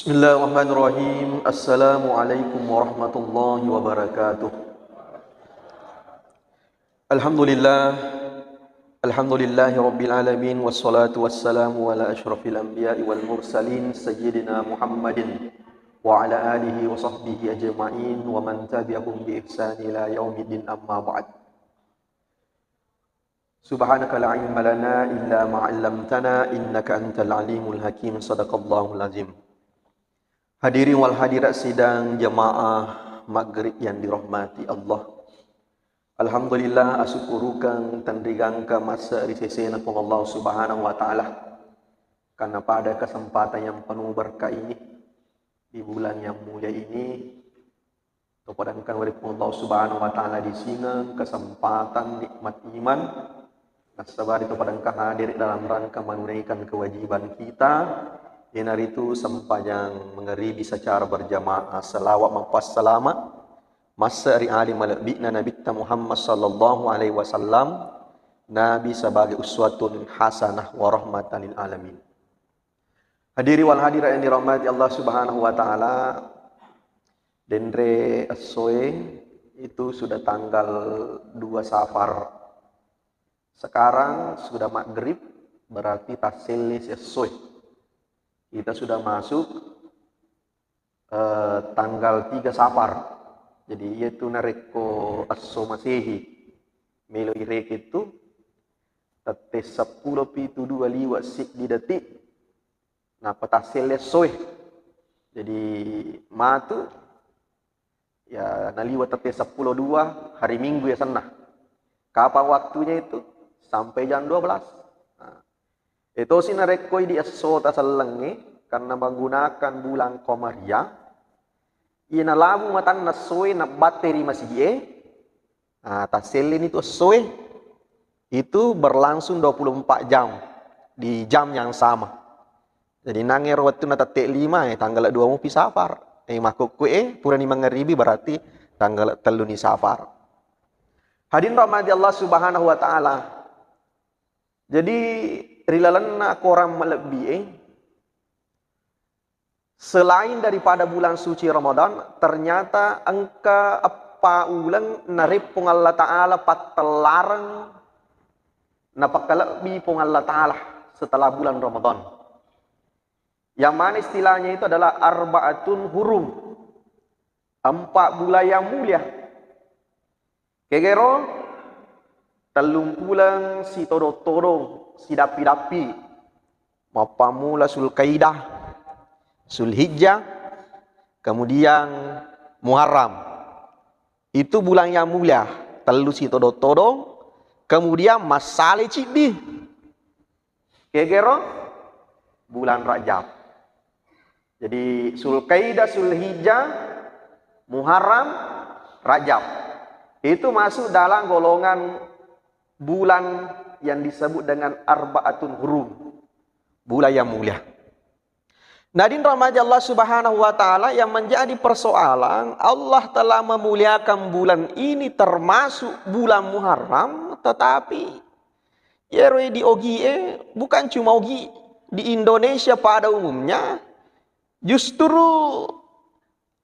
Bismillahirrahmanirrahim. Assalamualaikum warahmatullahi wabarakatuh. Alhamdulillah. Alhamdulillahi rabbil alamin. Wassalatu wassalamu ala ashrafil anbiya'i wal mursalin Sayyidina Muhammadin wa ala alihi wa sahbihi ajma'in wa man tabi'ahum bi ihsan ila yaumiddin, amma ba'd. Subhanaka la ilma lana illa ma 'allamtana innaka antal alimul hakim. Shadaqallahul azim. Hadirin wal hadirat sidang jemaah maghrib yang dirahmati Allah. Alhamdulillah asyukurukan tandrigangka masa risesena pun Allah Subhanahu wa taala. Karena pada kesempatan yang penuh berkah ini, di bulan yang mulia ini, kepadangkan oleh Allah Subhanahu wa taala di sini kesempatan nikmat iman. Nasabah itu padangkan hadir dalam rangka menunaikan kewajiban kita. Yang hari itu sempanjang mengeribi secara berjamaah selawat mampas selama masa hari alim malabikna Nabi Muhammad sallallahu alaihi wasallam, Nabi sebagai uswatun hasanah wa rahmatan lil alamin. Hadiri wal hadirat yang dirahmati Allah Subhanahu wa taala, dendre asoe itu sudah tanggal 2 Safar. Sekarang sudah maghrib, berarti taselis asoe. Kita sudah masuk tanggal 3 Safar. Jadi yaitu nareko aso masehi. Melo irek itu tate 10:22 liwat sik di detik. Nah petaselnya soe. Jadi matu ya naliwat tate 10:02 hari Minggu ya senah. Kapan waktunya itu? Sampai jam 12. Itu sinarekoy di asota salengi karena menggunakan bulan Komariah. Ina labu matan nasoy na bateri masih ye. Nah, taselin itu soe itu berlangsung 24 jam di jam yang sama. Jadi nangir waktu na tate 5 tanggal 2 Mupi Safar. Makuk kue purani mengeribi berarti tanggal 3 ni Safar. Hadirin rahmati Allah Subhanahu wa taala. Jadi rilalana korang melebihi selain daripada bulan suci Ramadan, ternyata angka apa ulang naripung Allah Ta'ala patalarang napakalabi pung Allah Ta'ala setelah bulan Ramadan. Yang mana istilahnya itu adalah arba'atun hurum, 4 bulan yang mulia. Kegero telung pulang si todo-todo, si dapi-dapi, mapamula Zulkaidah, Zulhijjah, kemudian Muharram. Itu bulan yang mulia, telu si todo-todo, kemudian Masale Cidi. Kegero bulan Rajab. Jadi Zulkaidah, Zulhijjah, Muharram, Rajab. Itu masuk dalam golongan bulan yang disebut dengan arba'atun hurum, bulan yang mulia. Nadin rahmat Allah Subhanahu wa taala, yang menjadi persoalan, Allah telah memuliakan bulan ini termasuk bulan Muharram, tetapi ya di OGI bukan cuma OGI, di Indonesia pada umumnya justru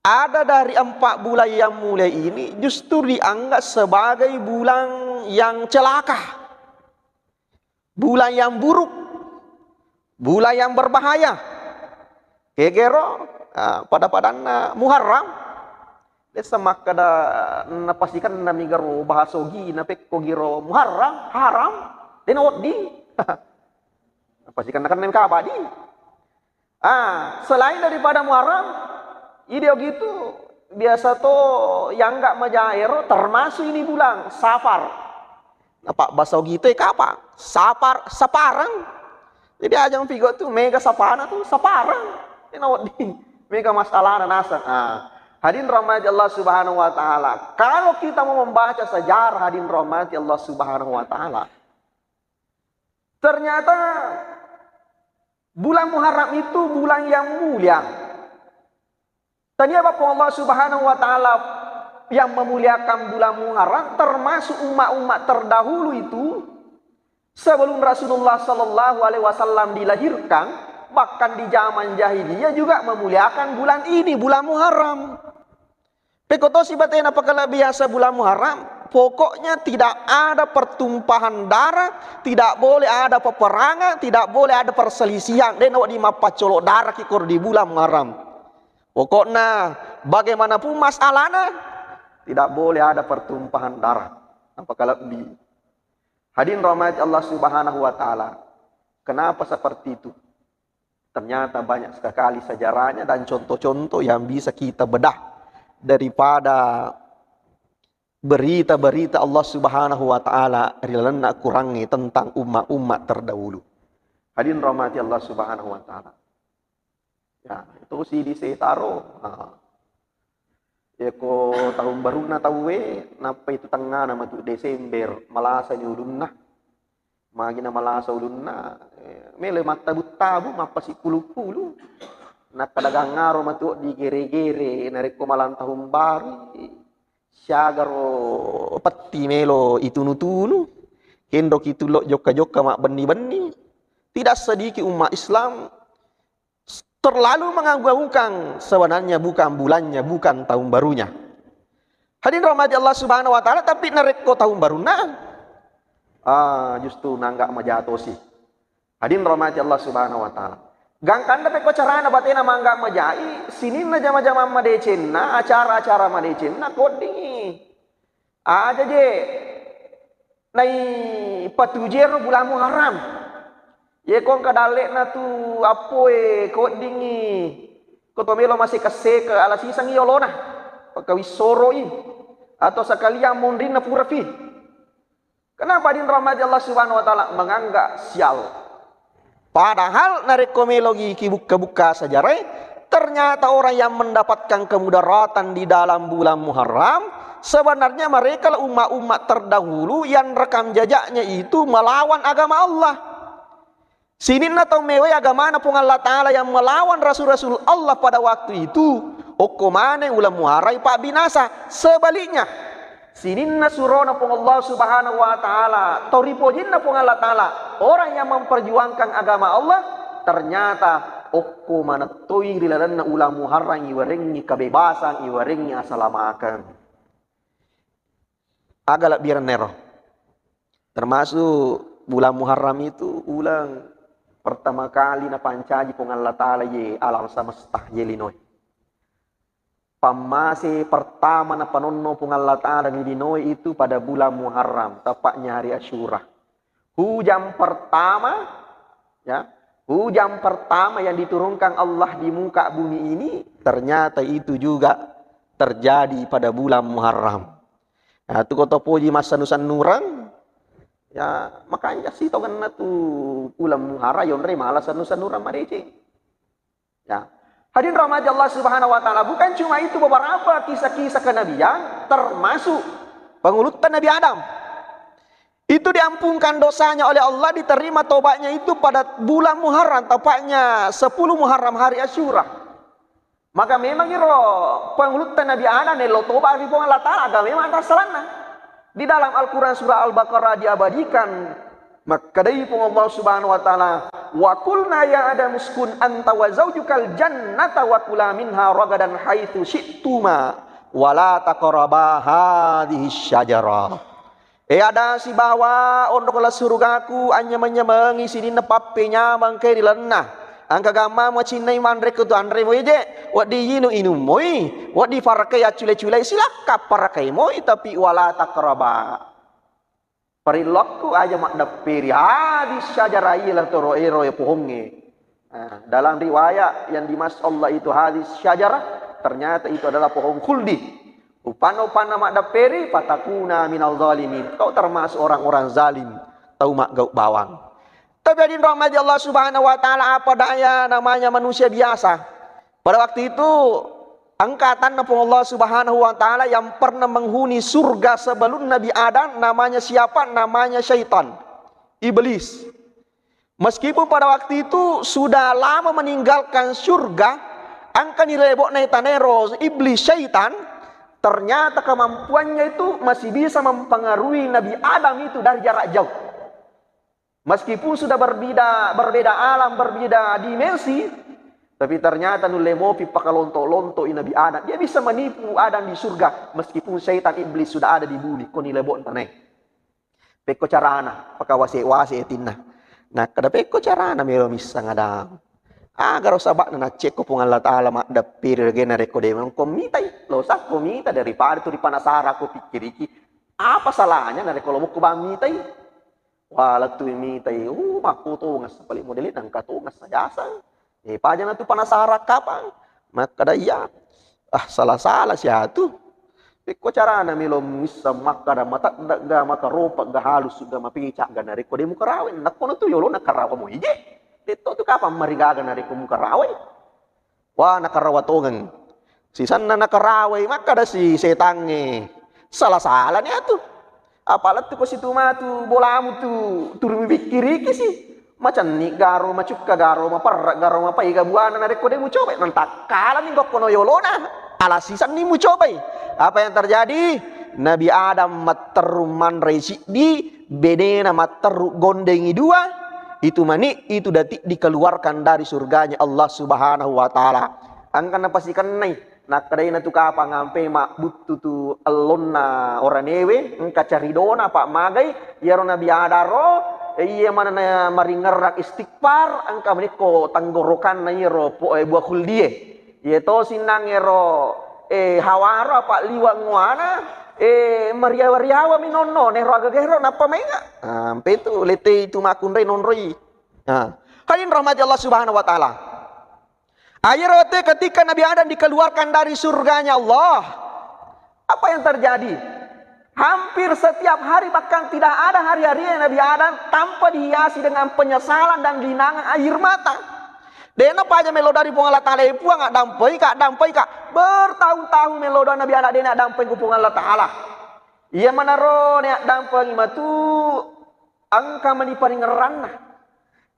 ada dari 4 bulan yang mulia ini justru dianggap sebagai bulan yang celaka, bulan yang buruk, bulan yang berbahaya. Kegero pada Muharram desa makada napastikan namigaro bahasogi napek kogiro Muharram haram denawat di napastikan akan nem kabadi. Selain daripada Muharram, ide gitu biasa to yang enggak majair termasuk ini bulan Safar. Pak basau gitu apa? Saparang. Jadi ajang figo tuh mega sapana tuh saparang. Ini di mega masalah nasan. Hadirin rahmati Allah Subhanahu wa taala. Kalau kita mau membaca sejarah hadirin rahmati Allah Subhanahu wa taala, ternyata bulan Muharram itu bulan yang mulia. Ternyata Allah Subhanahu wa taala yang memuliakan bulan Muharram, termasuk umat-umat terdahulu itu sebelum Rasulullah sallallahu alaihi wasallam dilahirkan, Bahkan di zaman jahiliyah juga memuliakan bulan ini, bulan Muharram. Pekotosi batena apakah biasa bulan Muharram? Pokoknya tidak ada pertumpahan darah, tidak boleh ada peperangan, tidak boleh ada perselisihan. Dan awak di mapacolok darah kikor di bulan Muharram. Pokoknya bagaimanapun masalahnya, tidak boleh ada pertumpahan darah. Apakah lebih? Hadirin rahmat Allah Subhanahu wa taala. Kenapa seperti itu? Ternyata banyak sekali sejarahnya dan contoh-contoh yang bisa kita bedah daripada berita-berita Allah Subhanahu wa taala rilana kurangi tentang umat-umat terdahulu. Hadirin rahmati Allah Subhanahu wa taala. Ya, itu sih di setaro. Ya ko tahun baru na tawe napa itu tengah nama tu Desember malasa ni ulun nah. Magina malasa ulun na. Mele mata buta bu mapa si kulu-kulu. Nak kadagang ngaro matu di gere-gere narik ko malang tahun baru. Syagaro peti melo itunu-tunu. Kendo kitulok joka-joka mak beni-beni. Tidak sedikit umat Islam terlalu menganggap sebenarnya bukan bulannya, bukan tahun barunya. Hadirin rahmati Allah Subhanahu wa taala, tapi nareko tahun baru justru nanggak majatosi. Hadirin rahmati Allah Subhanahu wa taala. Gangkan dapat ko carana batena mangga majai, sini na jama-jama madecena, acara-acara madecena kodingi. Aja je. Nai patujero bulan Muharram. Ye kong kadalek na tu apoe kodingi. Ko tomelo masih kase ke ala sisang iolona. Pagkawisoro atau sekalian mundrin na purafi. Kenapa din rahmat Allah Subhanahu wa taala menganggap sial? Padahal narekomelogi buka-buka sejarah, ternyata orang yang mendapatkan kemudaratan di dalam bulan Muharram sebenarnya mereka umat-umat terdahulu yang rekam jejaknya itu melawan agama Allah. Sinin atau mewe agama na pun Allah Ta'ala yang melawan Rasul-Rasul Allah pada waktu itu. Okomane ulam muharai pak binasa. Sebaliknya, sinin na surona pun Allah Subhanahu wa Ta'ala. Toripojin na pun Allah Ta'ala. Orang yang memperjuangkan agama Allah, ternyata okomana toi riladan na ulam muharai iwarengi kebebasan, iwarengi asalamakan. Agak biar nero. Termasuk bulan Muharram itu ulang pertama kali na pancaji pong Allah Ta'ala ye alam semesta ye linoy. Pamase pertama na panonno pong Allah Ta'ala ni linoy itu pada bulan Muharram, tepatnya hari Asyura. Hujan pertama, ya, hujan pertama yang diturunkan Allah di muka bumi ini, ternyata itu juga terjadi pada bulan Muharram. Nah, itu kota poji masa nusan-nuran. Ya, makanya sih tau kan tu ulam muhara yon re malas nusan-nuran madece. Ya. Hadirin rahmat Allah Subhanahu wa taala, bukan cuma itu beberapa kisah-kisah kenabian termasuk pengulutan Nabi Adam. Itu diampunkan dosanya oleh Allah, diterima tobatnya itu pada bulan Muharram, tepatnya 10 Muharram hari Asyura. Maka memang iro pengulutan Nabi Adam nelo tobat di Allah Ta'ala agak memang tak selana. Di dalam Al-Quran surah Al-Baqarah diabadikan. Maka dari pun Allah Subhanahu wa taala, wa qulna ya Adam uskun anta wa zaujukal jannata wa kula minha ragadan haitsu syi'tuma wa la taqraba hadhihi syajarah. Ada si bawa untuk la surgaku anya menyemangi sini nepapenya mangke di lenah. Angka gama mo cinai mandrek tu andre mo je, wat di yinu inu moi, wat di farakai acule-cule silaka parakai moi tapi wala takraba. Perilaku aja mak dapiri hadis syajarai lah toro ero ya pohonge. Dalam riwayat yang dimas Allah itu hadis syajarah, ternyata itu adalah pohon khuldi. Upano-upana mak dapiri patakuna minal zalimin. Kau termasuk orang-orang zalim, tahu mak gauk bawang. Tapi hadirin rahmati Allah Subhanahu wa taala, apa daya namanya manusia biasa. Pada waktu itu angkatan Allah Subhanahu wa taala yang pernah menghuni surga sebelum Nabi Adam namanya siapa? Namanya syaitan, iblis. Meskipun pada waktu itu sudah lama meninggalkan surga, angka nilebok naitanero iblis syaitan, ternyata kemampuannya itu masih bisa mempengaruhi Nabi Adam itu dari jarak jauh. Meskipun sudah berbeda alam, berbeda dimensi, tapi ternyata nulle mopi pakalonto-lonto Nabi Adam. Dia bisa menipu Adam di surga meskipun syaitan iblis sudah ada di bumi. Kau nilai bon tanai. Peko carana pakawase-wase etinna. Nah, kada peko carana melo misang Adam. Agar sabak na cek ko pung Allah Ta'ala makda pirge na reko de man komitai. Lo sa komita daripada itu dipanasara ko pikiriki. Apa salahnya na reko lo mo ko ba mitai? Wala tu mitai. Makuto ngas paling modelit ang katungas sa jasa. Paja na tu panasara kapang. Maka da iya. Salah-salah siya tu. Ko cara na milo misa maka da mata ga maka ropa ga halus ga mapica ga na reko de mo karawin. Nakono tu yolo nakarawa mo hije. Dito tu kapan marigaga na reko mo karawin. Wah nakarawatongan. Si san na nakaraway maka da si setang salah-salah niya tu. Apalat tu ko si tumatu bolamu tu turu bikiri ki sih. Macam ni garo macuk ka garo mapar garo mapai ga buana na reko de mo coba nantak kala ni kono yolona. Alasisan ni mo coba. Apa yang terjadi? Nabi Adam materuman resi di bedena materu gondengi dua. Itu mani itu detik dikeluarkan dari surganya Allah Subhanahu wa taala. Angkan pastikan nai. Nak kadai na tu kapa ngampe mak butu tu elonna oranewe engka cari dona pak magai yaro Nabi Adaro iya mana na maringerak istighfar angka meniko tanggorokan na yero po buah kuldie ye to sinang yero hawaro pak liwa nguana maria-mariawa minono ne roga gero napa menga ampe tu lete itu makunre nonroi kadin rahmat Allah Subhanahu wa taala. Akhirnya ketika Nabi Adam dikeluarkan dari surganya Allah, apa yang terjadi? Hampir setiap hari, bahkan tidak ada hari-hari Nabi Adam tanpa dihiasi dengan penyesalan dan linangan air mata. Dena paja meloda di Allah Ta'ala puang gak dampai kak. Bertahun-tahun meloda Nabi Adam dena dampai ku Allah Ta'ala. Ia menaro nek dampai matu angka meniparing ranah.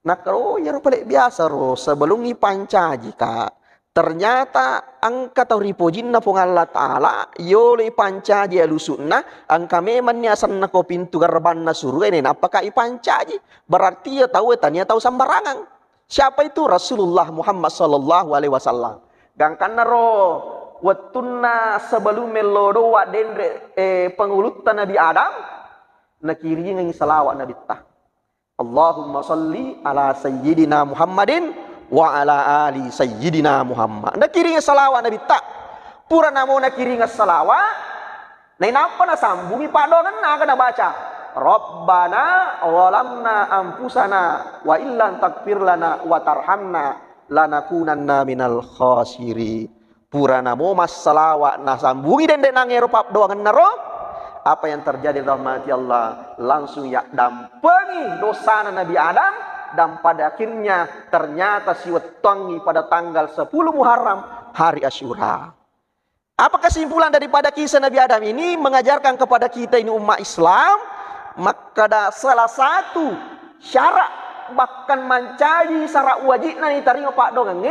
Nah kalau ya paling biasa sebelum ipancaji kak ternyata angka tau ripojinna pung Allah Ta'ala yole pancaji alusuna angka memangnya sanna ko pintu garban na surga ini apakah ipancaji berarti ya tahu tanya tahu sembarangan. Siapa itu? Rasulullah Muhammad sallallahu alaihi wasallam. Gangkan naro wattunna sebelum melodo wa dendre pengulutan Nabi Adam nakiri ngi salawat Nabi ta. Allahumma salli ala sayyidina Muhammadin wa ala ali sayyidina Muhammad. Na kiringa salawat Nabi tak. Pura namo na kiringa salawat. Na inapa na sambungi padongan na kada baca. Rabbana walamna anfusana wa illan takfir lana wa tarhamna lanakunanna minal khasiri. Pura namo mas salawat na sambungi dende nangero pap doangan naro. Apa yang terjadi rahmati Allah langsung ya dampengi dosa Nabi Adam dan pada akhirnya ternyata si wetongi pada tanggal 10 Muharram hari Asyura. Apa kesimpulan daripada kisah Nabi Adam ini mengajarkan kepada kita ini umat Islam maka ada salah satu syarat bahkan mencaji syarat wajib nani taringa pak dong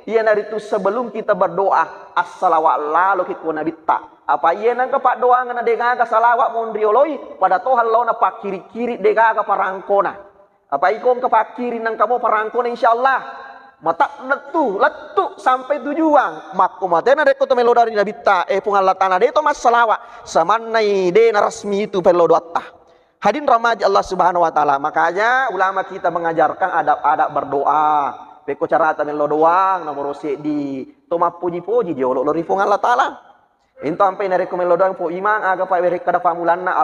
ia dari itu sebelum kita berdoa as-salawat lalu kita Nabi tak apa iya nangka pak doa ngana dengaga salawat mondrioloi pada tohal lo na pak kiri-kiri dengaga parangkona apa ikon ke pak kiri nang kamu parangkona insyaallah mata letu sampai tujuan makku matena deko to melo dari Nabi ta pung Allah tanah de to mas salawat samanai de na resmi itu perlo doa hadin rahmat Allah Subhanahu wa taala. Makanya ulama kita mengajarkan adab-adab berdoa beko cara ta melo doang nomor di toma puji-puji dia lo rifung Allah taala. Into ampai na rekomelo doang po imang aga pa beri kada pamulanna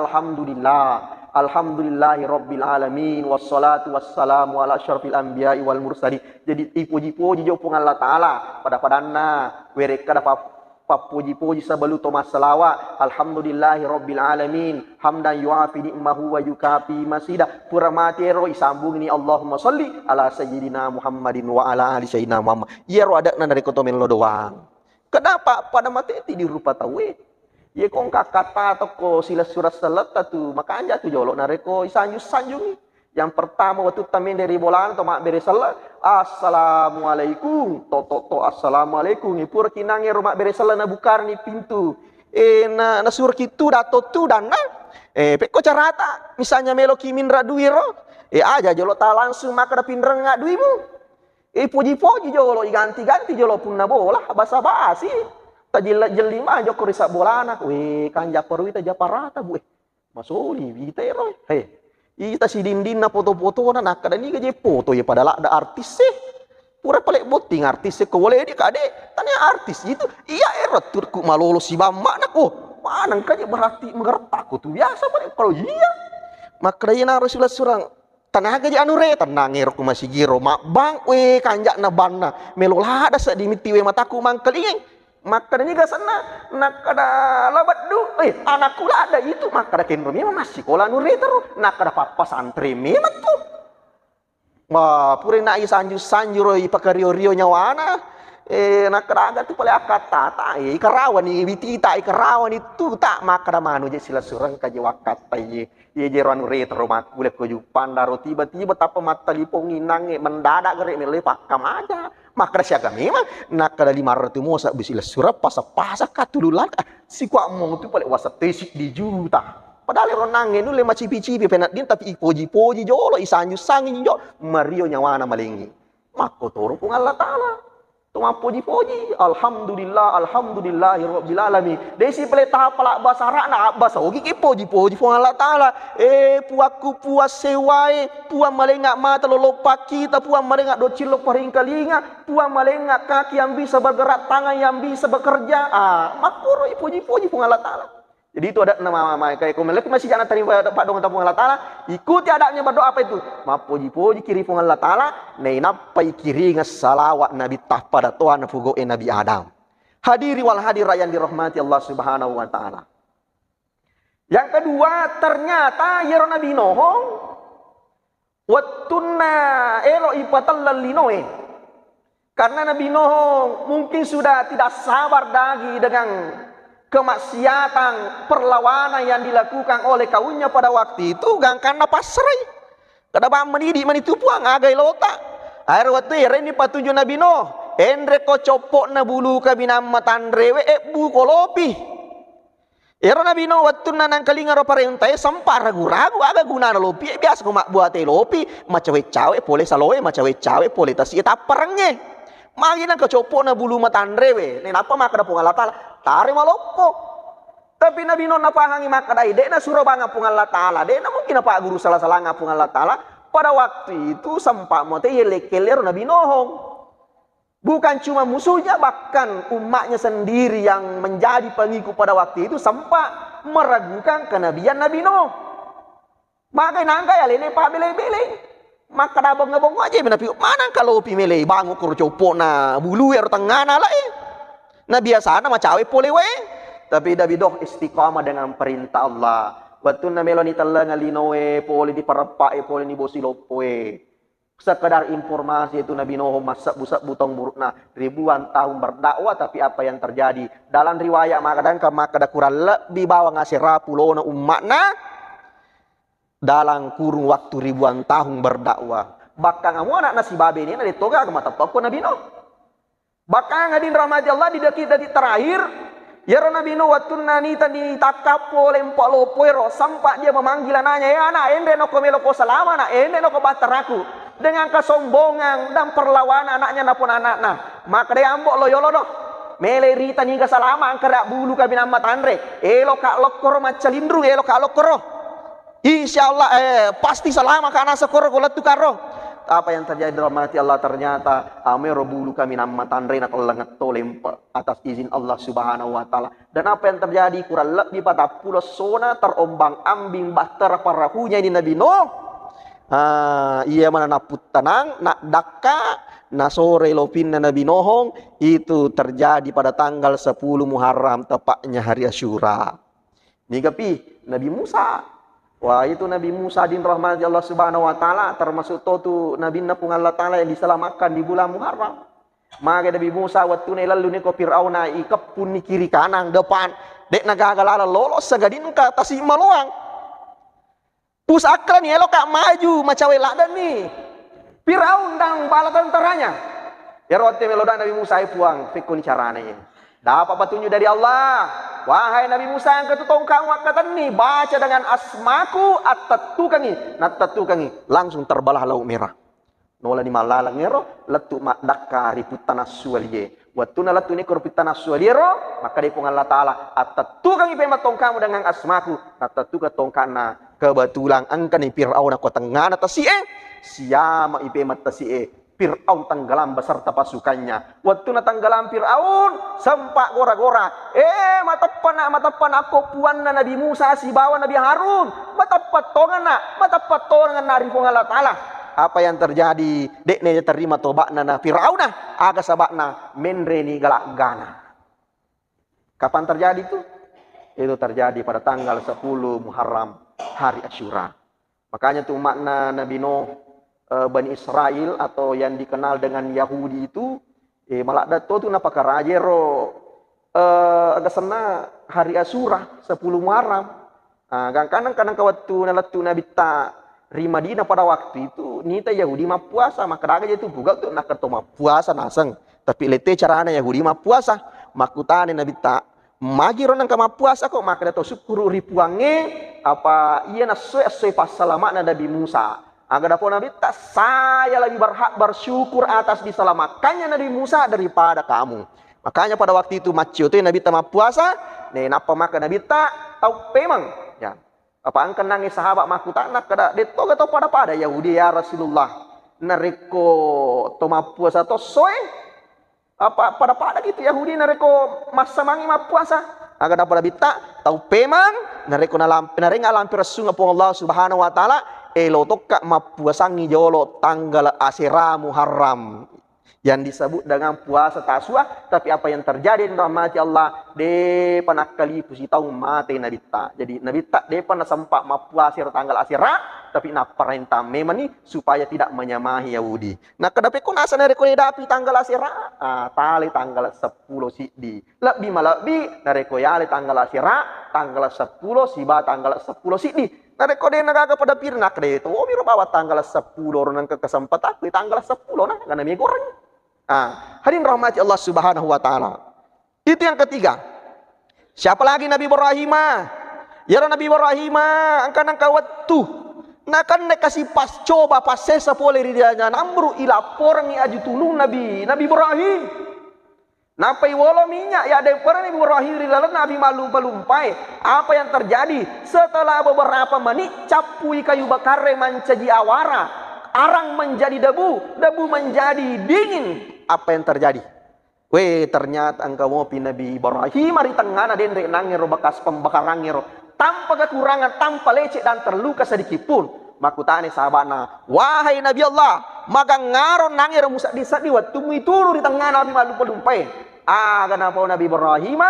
alhamdulillahi rabbil alamin wassalatu wassalamu ala asyrafil anbiya'i wal mursalin. Jadi puji-puji jo pung Allah taala pada padanna beri kada puji-puji sebelu to masalawat alhamdulillahi rabbil alamin hamdan yuafi ni'mahu wa yukafi masida pura matero isambung ini Allahumma sholli ala sayyidina Muhammadin wa ala ali sayyidina Muhammad. Iya ro ada dari kotomen lo doang. Kenapa? Pada mati di rupa tawe. Ye kong kata atau ko sila surat salat tu makanya tu jolok nareko sanjung. Yang pertama waktu tamin dari bolan atau mak beri salat assalamualaikum to assalamualaikum ni pur kinange rumah beri salat na bukar ni pintu na sur kitu dato tu dan peko carata misalnya melo kimin raduiro Aja jolo ta langsung maka da pinrengak duimu. Puji-puji jolo ganti-ganti jolo pun na bola basa-basi. Ta jelima jo korisa bola anak. Kanja perwi ta japarata bu. Masoli vita ero. Ita si dindin na foto-foto na nakada ni gaje foto ya padahal ada artis pura pelek boting artis ko wale di kade tanya artis itu iya erot turku malolo si bamma nak manang kaje berarti mengertak ko tu biasa pada kalau iya maka dayana Rasulullah surang tanah gaje anu re tenang erok masih giro mak bang kanjak na banna melola ada sa dimiti we mataku mangkeling maka danya gasana nakada labat du anakku lah ada itu maka da kenro memang masih kola anu re terus nakada papa santri memang tuh wah pure na sanju pakario-rio nyawana nakada tu pale akata ikarawan ni bitita ikarawan itu tak maka da manu je sila surang kaje wakata ye jeron re terus makule ko pandaro tiba-tiba tapa mata lipong inang mendadak gere mele pakam aja maka siaga memang nakada 500 mosa bisila surap pasa-pasa katululan si kwa mong tu pale wasa tesik di juta padahal ronangin nu le macipi-cipi penat din tapi ipoji-poji jolo isanju sangin jo Mario nyawana malingi mako toro pung Allah taala tuma poji-poji alhamdulillahirabbil alamin desi pele tahap pala basara na basa ogi ki poji-poji pung Allah taala puaku puas sewai puang malengak mata lolopak kita puang malengak docilo paring kalinga puang malengak kaki yang bisa bergerak tangan yang bisa bekerja makuro poji-poji pung Allah taala. Jadi itu ada nama kayak komelek masih jangan terima Pak dong tapung Allah Taala. Ikuti adabnya berdoa apa itu? Mapoji-poji kiri pung Allah Taala. Napai kiri salawat Nabi tah pada Tuhan fugo Nabi Adam. Hadiri wal hadir yang dirahmati Allah Subhanahu wa taala. Yang kedua ternyata ya Nabi Nohong wattunna elo ipatallal linoe. Karena Nabi Nohong mungkin sudah tidak sabar lagi dengan kemaksiatan perlawanan yang dilakukan oleh kaumnya pada waktu itu gangkana pasrai kada ba menidi manitu puang agai lota air waktu ini patuju Nabi Nuh endre ko copok na bulu kabinam matandrewe bu kolopi ero Nabi Nuh waktu nanang kalinga ro parentay sampar ragu-ragu aga guna na lopi biasa ko mak buate lopi macawe-cawe pole saloe macawe-cawe pole tasi eta perenge magina ko copok na bulu matandrewe nenapa makada pungal Taala tari maloppo tapi Nabi Nuh napahangi makadai dena suruh banga pung Allah Taala dena mungkin apa guru salah-salah ngapung Allah Taala pada waktu itu sempat mote yelekeler Nabi Nuh bukan cuma musuhnya bahkan umatnya sendiri yang menjadi pengikut pada waktu itu sempat meragukan kenabian Nabi Nuh maka nangka ya lene pa bele-bele maka da bong-bong aja menapi mana kalau pimele bangu kur copok na bulu ya tengana lah nah biasa nama cawe pole we tapi Davidoh istiqamah dengan perintah Allah waktu na meloni tala ngalinoe pole di parapak pole ni bosilopoe sekedar informasi itu Nabi Nuh masak busak butong burukna ribuan tahun berdakwah tapi apa yang terjadi dalam riwayat maka ada kurang lebih bawa ngasih rapulona umatna dalam kurun waktu ribuan tahun berdakwah bahkan kamu anak nasi babe ini ada toga ke mata toko Nabi Nuh bahkan ngadin rahmati Allah di dekit terakhir ya Nabi Nuh waktu nani tadi takapo lempak lopoero sampai dia memanggil anaknya ya anak ende no komeloko selama anak ende no bataraku dengan kesombongan dan perlawanan anaknya napun anak maka dia ambok loyolo no mele rita nyingga salama angkerak bulu kabin amat andre elo kak lokoro macalindrung elo kak lokoro insyaallah pasti salama karena sekoro kolat tukaro apa yang terjadi dalam hati Allah ternyata amero bulu kami nama tandrena kelengat tolem atas izin Allah Subhanahu wa taala dan apa yang terjadi kurang lebih pada pulau sona terombang ambing bahtera parahunya ini Nabi Nuh ia mana naput tenang nak daka na sore lopin Nabi Nuh itu terjadi pada tanggal 10 Muharram tepatnya hari Asyura ni gapi Nabi Musa. Wah itu Nabi Musa din rahmati Allah Subhanahu wa taala termasuk tu Nabi napung Allah taala yang diselamatkan di bulan Muharram. Maka Nabi Musa waktu ni lalu ni ko Firauna ikep pun ni kiri kanan depan dek nagagalala lolos sagadin ka tasik maluang. Pusakran ni elok kak maju macawe ladan ni. Firaun dan bala tentaranya. Ya rote melodan Nabi Musa puang fikun carane. Dapat petunjuk dari Allah. Wahai Nabi Musa yang ketutong kamu kata nih, baca dengan asmaku at-tatukangi, nat-tatukangi, langsung terbelah laut merah. Nola di malala ngero letu mak dakari putana sualiye. Watuna letu ni korpitana sualiero, maka di Allah Taala at-tatukangi pematong kamu dengan asmaku, nat-tatuka tongkana kebetulan angkan ni Fir'aun ko tengana tasie, siama ipe matasie. Fir'aun tenggelam beserta pasukannya. Waktu na tenggelam Fir'aun, sempak gora-gora. Matapan aku puan na Nabi Musa si bawa Nabi Harun. Matapat tongan na rifong Allah Ta'ala. Apa yang terjadi? Dekne terima tobat na Fir'aun na. Aga sabakna menreni galak gana. Kapan terjadi itu? Itu terjadi pada tanggal 10 Muharram, hari Asyura. Makanya tuh makna Nabi Nuh, Bani Israel atau yang dikenal dengan Yahudi itu malak dato tu napa karajero agak sena hari Asyura 10 Muharram. Kadang-kadang waktu nalatu Nabi ta Madinah pada waktu itu nita Yahudi ma puasa maka daga itu buka tu nak ketoma puasa naseng tapi lete carana Yahudi ma puasa makutane Nabi ta magiro nang kama puasa kok maka dato syukuru ripuange apa iya nasoi pasalama Nabi Musa. Agar dapat Nabi tak saya lebih berhak bersyukur atas diselamatkannya Nabi Musa daripada kamu. Makanya pada waktu itu macio itu Nabi tak puasa, napa maka Nabi tak tahu memang ya. Apa angkan nangis sahabat maku tak nak kada deto atau pada Yahudi ya Rasulullah. Nareko toma puasa to soe apa pada gitu Yahudi nareko masa mangi ma puasa. Agar dapat Nabi tak tahu memang nareko narenga lampir sunga po Allah Subhanahu wa taala elo tokka mapuasangi jolo tanggal Asyura Muharram yang disebut dengan puasa Tasua. Tapi apa yang terjadi di rahmati Allah de panakali pusi tahu mati Nabi ta. Jadi Nabi ta de pana sempat mapuasir tanggal Asyura tapi na perintah memang ni supaya tidak menyamahi Yahudi. Nah kedapi kun asa nare kun dapi tanggal Asyura tali tanggal 10 Siddi. Lebih malabi nare ko yale tanggal Asyura tanggal 10 siba tanggal 10 Siddi. Nare ko de nagaga pada pirnak de itu miro bawa tanggal 10 orang ke kesempatan aku tanggal 10 nah karena mi goreng. Hadirin rahmati Allah Subhanahu wa taala. Itu yang ketiga. Siapa lagi Nabi Ibrahim? Ya Nabi Ibrahim angkan kawat tu. Nah kan kasih pas coba pas sesa boleh dia namru ila porang aju tulung Nabi Ibrahim. Napai wolo minyak ya ada pernah Nabi Ibrahim rilalan Nabi malumpai. Apa yang terjadi setelah beberapa menit capui kayu bakar mencaji awara, arang menjadi debu menjadi dingin. Apa yang terjadi? Ternyata engkau mau Nabi Ibrahim di tengah dendek nangero bekas pembakaran ngero tanpa kekurangan, tanpa lecet dan terluka sedikit pun. Makutane sahabana, wahai Nabi Allah, maka ngaron nangero musa di waktu itu di tengah Nabi malumpai. Kenapa Nabi Ibrahim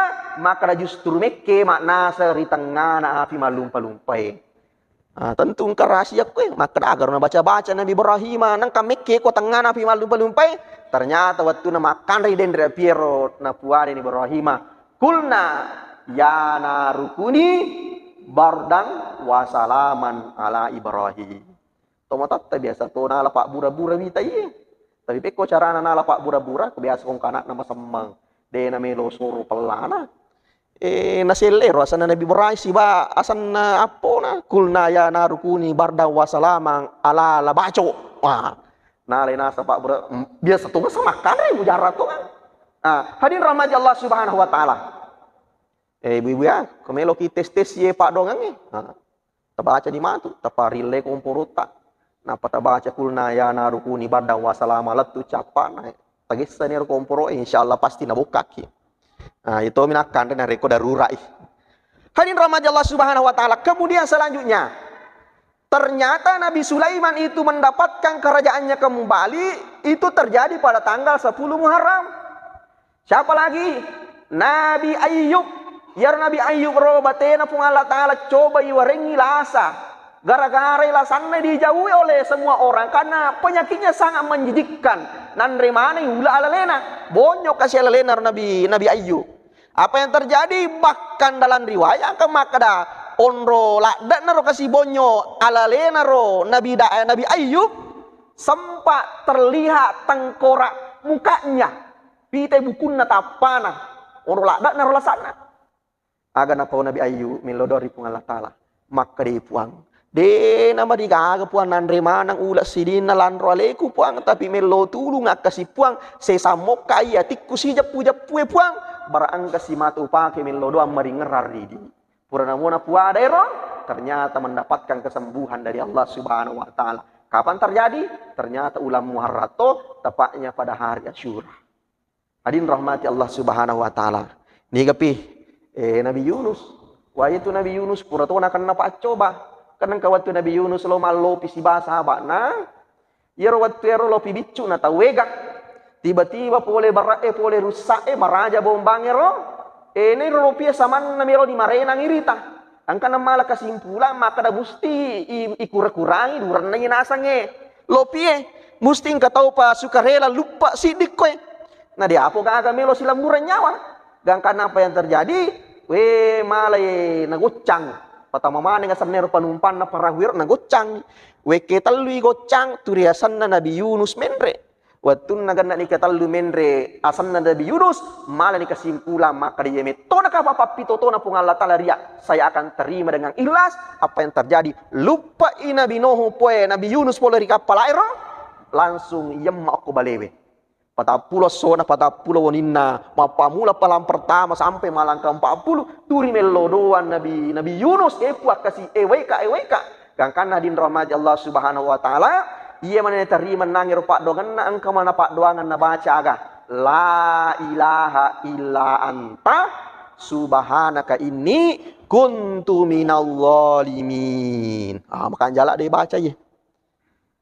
maka justru meke makna seri tengah Nabi malumpai. Tentu engkau rahasia kue maka agar baca Nabi Ibrahim nang kameke ko tengah Nabi malumpai. Ternyata waktu na makan dendra piero na puade ni Ibrahim kulna ya narukuni bardang wasalaman ala Ibrahim. Tomatat biasa to na lapak bura-bura bita ye. Tapi peko cara na lapak bura-bura kebiasa kong kanak nama semang. De na melo soro pelana. Naselero asan na Nabi Ibrahim siba asan na apo na kulna ya narukuni bardang wasalaman ala labaco. Nalena sapak biasa tuh sama makan mujarab tuh kan. Hadirin rahmati Allah Subhanahu wa taala. Ibu-ibu ya, kemelo ki tes ye pak dongang ni. Tabaca di matu, taparile komporota. Napa tabaca kulna ya narukuni badang wasalama latu capan. Tagisa ni komporo insyaallah pasti nabuka ki. Itu minakan dan reko darurat. Hadirin rahmati Allah Subhanahu wa taala. Kemudian selanjutnya ternyata Nabi Sulaiman itu mendapatkan kerajaannya kembali. Itu terjadi pada tanggal 10 Muharram. Siapa lagi? Nabi Ayyub. Ya Nabi Ayyub robatena pun Allah Ta'ala coba iwarengi lasa. Gara-gara lasannya dijauhi oleh semua orang. Karena penyakitnya sangat menjijikkan. Nandre mana ula alalena. Bonyok kasih alalena Nabi Ayyub. Apa yang terjadi? Bahkan dalam riwayat kemakada onro lakdak naro kasih bonyo alalena ro Nabi Ayyub sempat terlihat tengkorak mukanya pite bukunna tapana Ono lada narola sana. Aga na pau Nabi Ayub milodori pung Allah Ta'ala. Maka di puang. De nama digaga puang nandre manang ulat sidin na landro aleku puang. Tapi melo tulung akasi puang. Sesamok kaya tikku si japu-japu puang. Barang kasi matu pake melodo amari ngerar didi. Purana muna puada ero. Ternyata mendapatkan kesembuhan dari Allah Subhanahu Wa Ta'ala. Kapan terjadi? Ternyata ulam muharrato tepatnya pada hari Asyura. Hadirin rahmati Allah Subhanahu Wa Ta'ala. Ni gapi Nabi Yunus. Wah itu Nabi Yunus pura tu nak kena pak coba. Karena kawatu Nabi Yunus lo malo pisi bahasa na. Yero waktu yero lo pibicu na tawega. Tiba-tiba boleh boleh rusak maraja bombang ero. Ini rupiah saman na mero di marena ngirita. Angka malah kesimpulan maka dah mesti ikur-kurangi duran nanya nasange. Lopie mesti engkau tahu pa sukarela lupa sidik koe. Nah dia apa gak melo silam murah nyawa. Gangkan apa yang terjadi? We malah nagucang. Pertama mana ngasam nero panumpan na parawir nagucang. We ketalui gocang turiasan na Nabi Yunus menre. Waktu nagana ni katalu menre asan na Nabi Yunus malah ni kesimpulan maka dia metode apa pito na pung Allah Ta'ala ria saya akan terima dengan ikhlas apa yang terjadi lupa Nabi Nuh poe Nabi Yunus pola di kapal air langsung yemma aku balewe patapulo sona patapulo wanina mapamula palam pertama sampai malang ke 40 turi melodoan Nabi Yunus puak kasih eweka gangkan hadin rahmat Allah Subhanahu Wa Ta'ala. Ia mana terima nangir pak doangan na engkau mana pak doangan na baca aga la ilaha illa anta subhanaka inni kuntu minal zalimin. Makan jalak dia baca ye.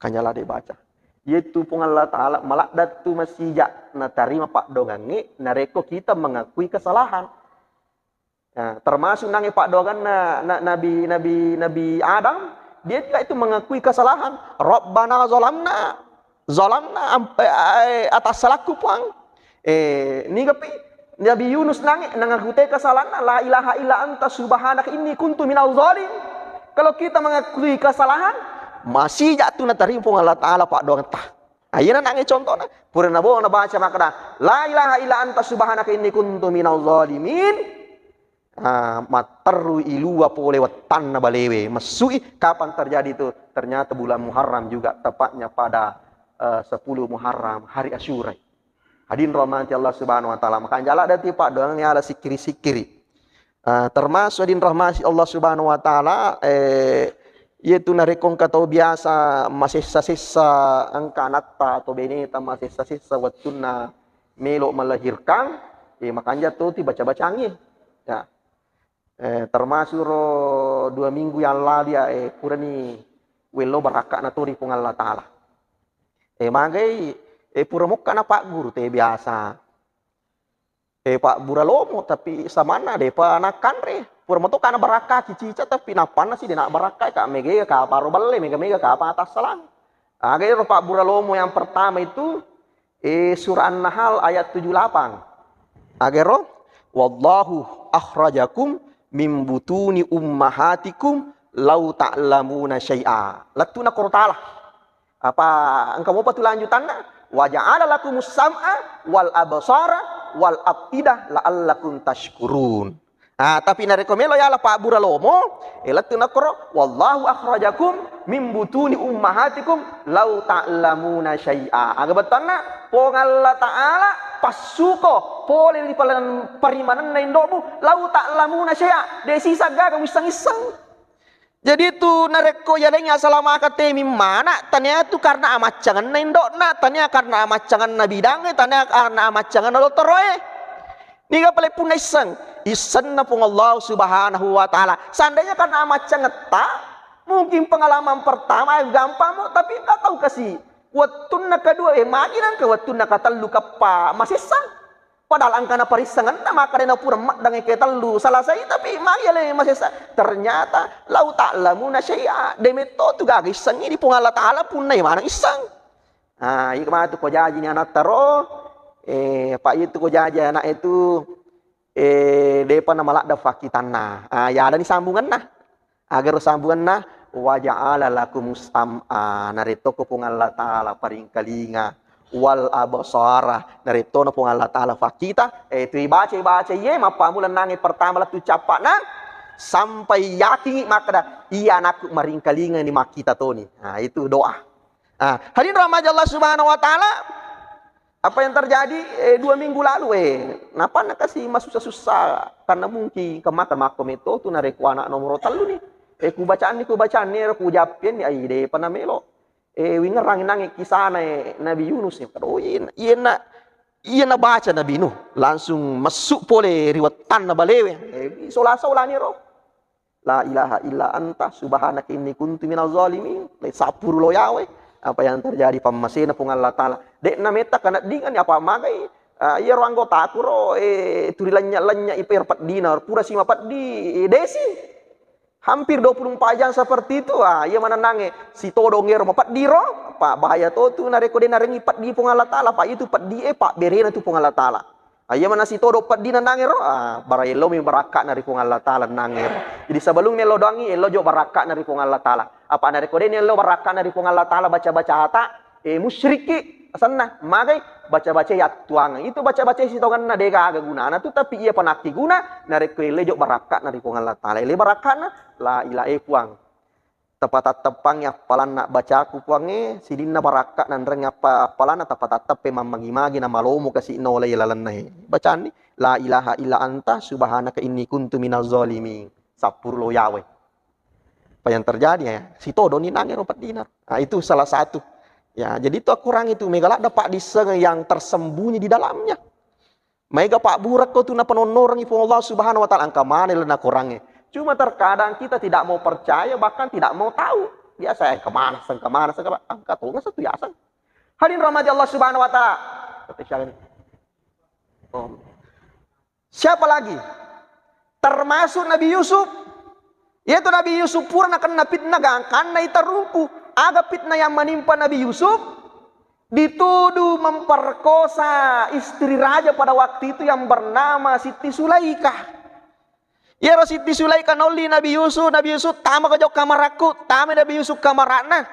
Kan jalak dia baca. Yaitu pun Allah Ta'ala malak datu masijak na terima pak doangan ni nareko kita mengakui kesalahan. Nah, termasuk nangis pak doangan na Nabi Adam. Dia itu mengakui kesalahan. Rabbana zalamna atas salahku puang. Ni gapi Nabi Yunus nangakui kesalahan. La ilaha illa anta subhanaka inni kuntu minal zalim. Kalau kita mengakui kesalahan, masih jatuh na tarim pung Allah Ta'ala pak doang tah. Ayeuna nangis contohna. Purana bo na baca makna la ilaha illa anta subhanaka inni kuntu minal zalimin. Materu ilua pole wetan na balewe masui kapan terjadi itu ternyata bulan Muharram juga tepatnya pada 10 Muharram hari Asyura. Hadirin rahmati Allah Subhanahu Wa Ta'ala maka jalak dati pak doang ni ala sikiri-sikiri termasuk hadirin rahmati Allah Subhanahu Wa Ta'ala yaitu narekong katau biasa masih sisa angka natta atau beneta masih sisa watuna melok melahirkan makanya tuh baca-baca angin ya. Termasuk 2 minggu yang lalu ya purani welo barakak na turi pung Allah Ta'ala. Magai pura muka na pak guru te biasa. Pak buralomo tapi samana de pa nakan re. Pura mo to kana barakak cica tapi napan na si de nak barakak ka mege ka paro balle mega ka apa atas salang. Agai pak buralomo yang pertama itu surah An-Nahl ayat 78. Agero wallahu akhrajakum min butuni ummahatikum lau ta'lamuna syai'a. Latuna Qur'an. Apa engkau mau patu lanjutanna? Wa ja'ala lakumus sam'a wal absara wal afidah la'allakum tashkurun. Tapi narekomelo ya la Pak Buralomo, latuna Qur'an wallahu akhrajakum min butuni ummahatikum lau ta'lamuna syai'a. Aga betanna pong Allah Ta'ala pasuko pole di parimanan na indomu lau ta'lamuna syai'a desi saga kamu isang-isang. Jadi itu nareko yalenya salama kate mana tanya tu karena amat jangan na indokna tanya karena amat jangan na bidang tanya karena amat jangan na lotoroe. Ni ga pale pun isang na pung Allah Subhanahu Wa Ta'ala. Seandainya karena amat jangan ta mungkin pengalaman pertama gampang mo tapi enggak tahu kasih watun na kedua maginan ke watun na katalu kapa masih sang padahal angka na parisangan na makarena pura mak dangai ketalu salah saya tapi magi ale masih sang ternyata lau ta'lamuna syai'a demeto tu gagi sangi di pung Allah Ta'ala pun nai mana isang ikma tu ko jaji ni anak taro pak itu ko jaji anak itu depa na malak da fakitana ya ada ni sambungan nah agar sambungan nah wa ja'ala lakum sam'a narito ko pung Allah Ta'ala paring kalinga wal absara. Narito na pong Allah Ta'ala fakita. Itu ibaca ye mapamulan nangi pertama lah tu capak na sampai yakin maka iya anakku maringkalingan ni makita toni. Nah, itu doa. Hadirin rahmat Allah Subhanahu wa taala. Apa yang terjadi 2 minggu lalu napa nak kasih susah-susah karena mungkin kemakan makom itu tu narik anak nomor telu nih. Ku bacaan ni ku japien ai de panamelo. Wingerang nangi kisah Nabi Yunus ya. Oh iya na baca Nabi Nuh langsung masuk pole riwatan na balewe. Sola ni ro. La ilaha illa anta subhanaka inni kuntu minaz zalimin. Le sapuru lo yawe. Apa yang terjadi pamasina pung Allah Ta'ala. Dek na meta kana dingan apa magai. Iya ro anggota aku ro turilannya iper 4 dinar pura sima 4 di desi. Hampir 24 jam seperti itu. Iya mana nange si todo ngero 4 di ro. Pak bahaya tu nareko de narengi 4 di pung Allah Ta'ala. Pak itu 4 di pak berena tu pung Allah Ta'ala. Iya mana si todo 4 di nangero. Barai lo mi baraka nari pung Allah Ta'ala nangero. Jadi sebelum melo doangi elo jo baraka nari pung Allah Ta'ala. Apa nareko de elo baraka nari pung Allah Ta'ala baca-baca hata musyriki sana magai baca-baca ya tuang itu baca-baca si tongan na dega aga guna na tu tapi ia panaki guna nareko elo jo baraka nari pung Allah Ta'ala. Ele baraka na la ilahe puang. Tepat tepang ya palan nak baca aku puange sidinna baraka nan reng apa palan tepat tepe mamagi-magi na malomo kasi no lay lalanay. Bacaan ni la ilaha illa anta subhanaka inni kuntu minaz zalimin. Sapurlo yawe. Apa yang terjadi ya? Si todo ni nangero 4 dinar. Itu salah satu. Ya, jadi itu kurang itu megala dapat diseng yang tersembunyi di dalamnya. Mega pak burak kau tu na panonorang ipo Allah Subhanahu wa taala angka mana lena kurangnya. Cuma terkadang kita tidak mau percaya, bahkan tidak mau tahu. Biasa kemana, angkat tuh satu yasan. Hadirin rahmati Allah Subhanahu wa taala. Siapa lagi? Termasuk Nabi Yusuf. Yaitu Nabi Yusuf pura kena fitnah karena iterumpu. Ada fitnah yang menimpa Nabi Yusuf. Dituduh memperkosa istri raja pada waktu itu yang bernama Siti Sulaikah. Ya Siti Sulaikah noli Nabi Yusuf tama ke jauh kamar aku, tama Nabi Yusuf kamarakna.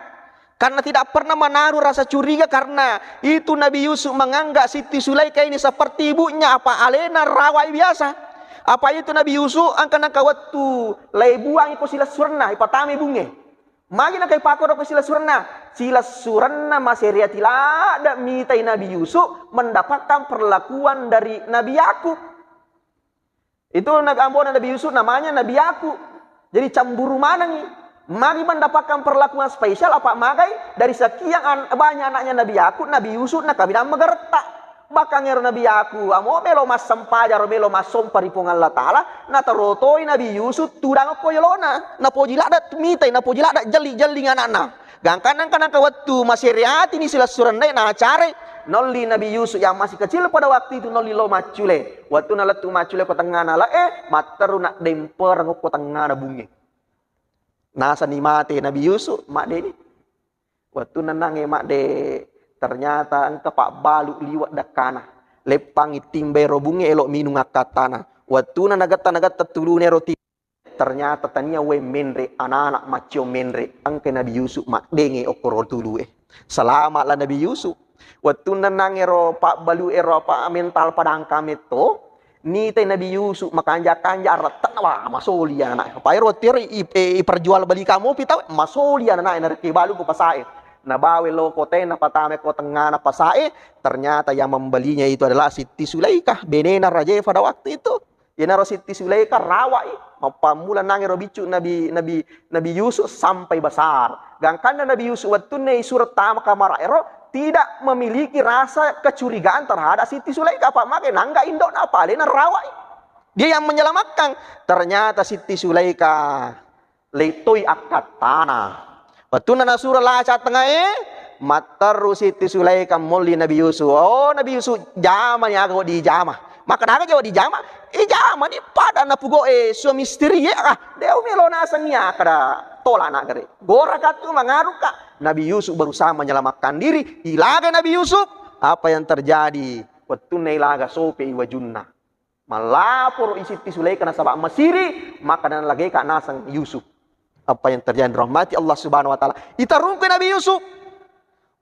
Karena tidak pernah menaruh rasa curiga karena itu Nabi Yusuf menganggap Siti Sulaikah ini seperti ibunya apa alena rawai biasa. Apa itu Nabi Yusuf angkana kawatu lay buang ipo sila surna ipatami bunge. Magi na kay pakor ko sila surna masih riatila ada mitai Nabi Yusuf mendapatkan perlakuan dari Nabi Yakub. Itu Nabi Yusuf namanya Nabi Yakub. Jadi cemburu mana nih? Mari mendapatkan perlakuan spesial apa magai dari sekian banyak anaknya Nabi Yakub, Nabi Yusuf nak kabinang megertak. Bahkan ngero Nabi Yakub, amo melo mas sampaja ro melo mas somparipong Allah Taala, na tarotoi Nabi Yusuf tudang ko yolona, na pojila dat mitai, na pojila dat jeli-jeli anak-anak. Gangkanan kawatu masih riati ni sila surandai na care. Noli Nabi Yusuf yang masih kecil pada waktu itu noli lo macule. Waktu naletu macule ko tengah nala materu nak demper ko tengah na bungi. Nasa ni mate Nabi Yusuf mak de ni. Waktu nanang mak de ternyata engka pak balu liwat dakana. Lepang itimbe ro bungi elok minung akatana. Waktu nanagat tulune roti. Ternyata tania we menre anak-anak macio menre angke Nabi Yusuf mak denge okoro tulu Selamatlah Nabi Yusuf. Waktu nanang ero pak balu ero pak mental padang kami to ni teh Nabi Yusuf makanja-kanja retak wah masoli anak pa ero tiri perjual beli kamu pita masoli anak ena ke balu ko pasae na bawe lo ko teh na patame ko tengah na pasae ternyata yang membelinya itu adalah Siti Sulaikah benena raja pada waktu itu ya naro Siti Sulaikah rawai mapamula nangero bicu Nabi Yusuf sampai besar gangkana Nabi Yusuf waktu nei surat tama kamar ero tidak memiliki rasa kecurigaan terhadap Siti Sulaikah apa make nangga indok apa lena rawai dia yang menyelamatkan ternyata Siti Sulaikah letoi akad tanah waktu nana surah laca tengah mataru Siti Sulaikah moli Nabi Yusuf oh Nabi Yusuf jama ya go di jama maka naga jawa di jama jama ni pada na pugo suami istri deu melona sania kada tola nak gere gora katu mangaruka Nabi Yusuf berusaha menyelamatkan diri. Ilaga Nabi Yusuf. Apa yang terjadi? Waktu nailaga sope iwajunna. Malapor Siti Sulaikah nasabak Mesiri. Maka dan lagi kak nasang Yusuf. Apa yang terjadi? Rahmati Allah Subhanahu Wa Taala. Itarungke Nabi Yusuf.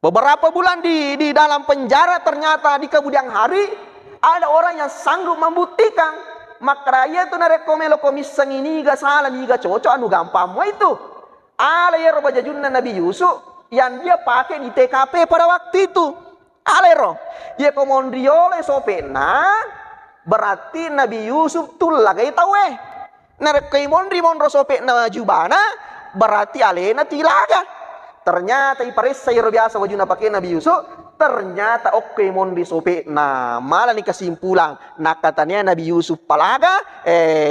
Beberapa bulan di dalam penjara, ternyata di kemudian hari ada orang yang sanggup membuktikan. Maka ia itu narekomelo komisang ini gak salah, ini gak cocok, anu gampang itu. Ala ya roba jajunna Nabi Yusuf yang dia pakai di TKP pada waktu itu. Alero, ya komondriole sopena, berarti Nabi Yusuf tuh lagi tahu narekai mondri mondro sopena jubana, berarti alena tilaga. Ternyata iparesa yang biasa wajuna pakai Nabi Yusuf, ternyata oke mondri sopena. Malah nih kesimpulan, nak katanya Nabi Yusuf palaga,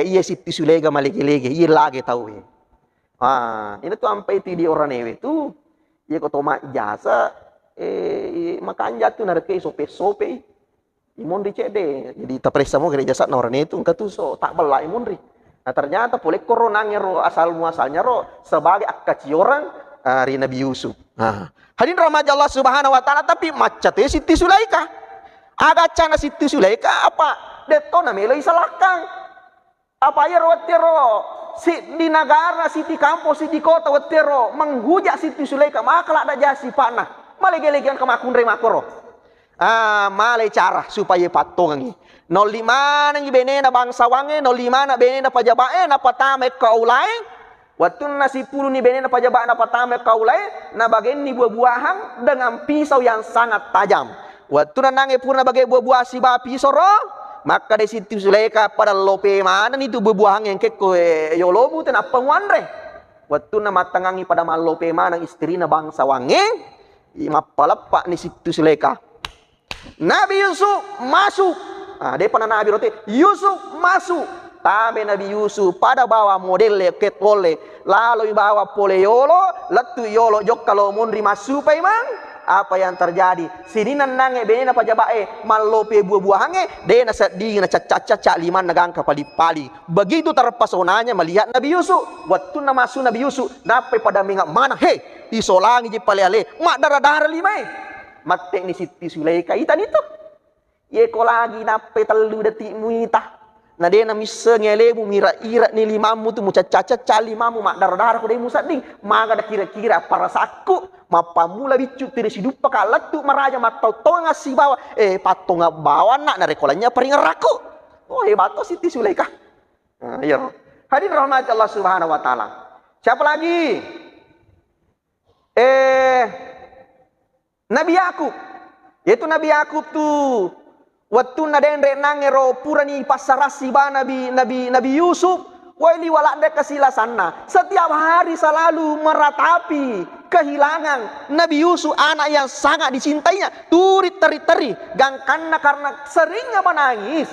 iya Siti Sulega malege-lege, iya lagi tahu ini tuh sampai itu di orang ewe tuh, iya kau toma jasa. Makanya tuh narik sope imondri cede jadi tapresa mo gereja saat orang itu engkau tuh so tak bela imondri. Nah ternyata boleh koronanya ro asal muasalnya ro sebagai akaci orang dari Nabi Yusuf. Hadirin rahmat Allah Subhanahu Wa Taala, tapi macatnya Siti Sulaika agak cana Siti Sulaika apa detona melo isalahkan apa ya ro si di negara Siti kampus Siti kota wetero menghujat Siti Sulaika maka ada jasi panah malege-legean kemakun remakoro. Malay cara supaya patungan 05 nang benena bangsa wange 05 na benena pajabae na patame kaulai waktu nasi puluh ni benena pajabae na patame kaulai na bagian ni buah-buahan dengan pisau yang sangat tajam. Waktu nanange purna bagai buah-buah si ba pisau ro maka di situ Sulaika pada lope mana itu buah-buahan yang keko yolobu ten apa wanre. Waktu na matangangi pada malope mana istri na bangsa wange mapalapak ni situ Sulaika. Nabi Yusuf masuk. Dia pernah Nabi roti. Yusuf masuk. Tapi Nabi Yusuf pada bawa model ketole. Lalu bawa pole yolo. Letu yolo jok kalau mondri masuk memang. Apa yang terjadi? Sini nange benena pajabae malope buah-buahange. Dia nasading na caca-caca liman nagang kapali-pali. Begitu terpesonanya melihat Nabi Yusuf. Waktu na masuk Nabi Yusuf. Nape pada mingak mana? Hei. Isolangi je pale-ale. Mak darah-darah limai. Matek ni Siti Sulaika itan itu. Ye ko lagi nape telu detik muita. Na dia na misa ngelebu mira-ira ni limamu tu mu caca-caca limamu mak darah-darah ko dai musading. Maga da kira-kira para saku mapamula bicu tiri sidup pakalat tu maraja matau tonga si bawa patonga bawa nak na rekolanya paringeraku. Oh hebat Siti Sulaika. Ya. Hadirin rahmat Allah Subhanahu Wa Taala. Siapa lagi? Nabi Yakub. Yaitu Nabi Yakub tuh waktu naden nangero purani pasarasi ba Nabi Yusuf waili walak kesilasanna. Setiap hari selalu meratapi kehilangan Nabi Yusuf, anak yang sangat dicintainya. Turit teri-teri gangkanna karena seringnya menangis.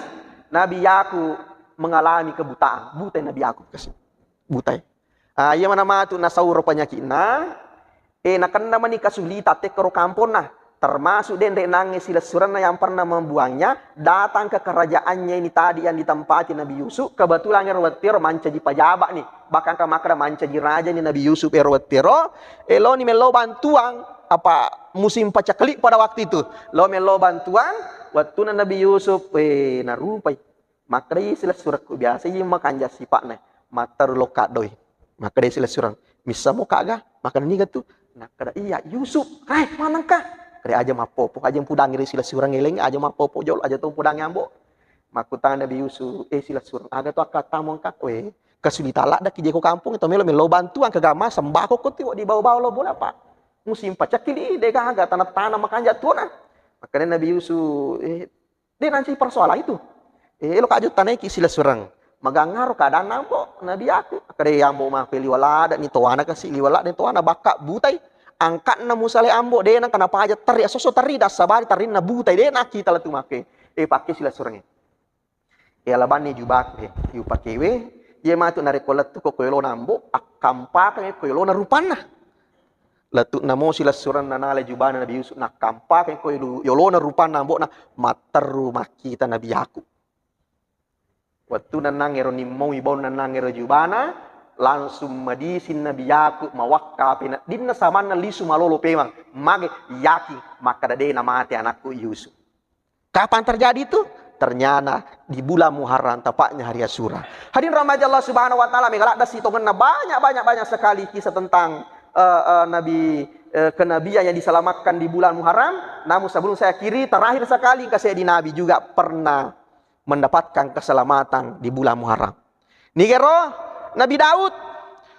Nabi Yakub mengalami kebutaan. Butai Nabi Yakub kasih. Butai. Ia mana matu nasauro penyakitna. Nakan nama ni kasulita tekero kampon nah. Termasuk den nangis sila surana yang pernah membuangnya datang ke kerajaannya ini tadi yang ditempati Nabi Yusuf. Kebetulan Erwatiro manca di pajabak nih. Bahkan kamakra manca di raja ni Nabi Yusuf Erwatiro. Lo ni melo bantuan apa musim pacaklik pada waktu itu. Lo melo bantuan waktu Nabi Yusuf narupai. Maka dia sila suratku biasa ini makan jasi pak nih. Matar lokat doi. Maka dia sila surat. Misa mau kagak makan ini gitu. Nah, kada iya Yusuf, mana kah? Kada aja mapopo, aja pudang iri sila surang eleng, aja mapopo jol, aja tuh pudang nyambo. Makutan Nabi Yusuf, sila surang, ada tuh kata mongkak, kesulitala dah kijeko kampung itu melo bantuan kegama sembako ko tiwo di bawah-bawah lo bola pak. Musim pacakili dega agak tanah-tanah makan jatuh nah. Makanya Nabi Yusuf, dia nanti persoalan itu. Lo kajut tanah sila surang. Magangar keadaan nampo Nabi aku kada yang mau mah liwala dan itu anak kasih liwala dan itu anak bakak butai angkat na musale ambo dia nak kenapa aja teri soso teri dah sabari teri na butai dia nak kita lah tu make pakai sila surang labani jubak yu pakai ye matu na rekolat tu ko koylo nambo akampa kan koylo na rupana latu namo sila surang na nale jubana Nabi Yusuf na kampa kan koylo yolo na rupana nambo na mataru makita Nabi aku. Waktu nanangero ni mau ibau nanangero jubana langsung madisin Nabi Yakub mawakka dinna samana lisu malolo pemang mage yaki maka dade namate anakku Yusuf. Kapan terjadi itu? Ternyata di bulan Muharram tepatnya hari Asyura. Hadirin rahmat Allah Subhanahu Wa Taala mengalak dasi tongan banyak sekali kisah tentang kenabian yang diselamatkan di bulan Muharram. Namun sebelum saya akhiri, terakhir sekali kasih di Nabi juga pernah mendapatkan keselamatan di bulan Muharram. Nigero Nabi Daud.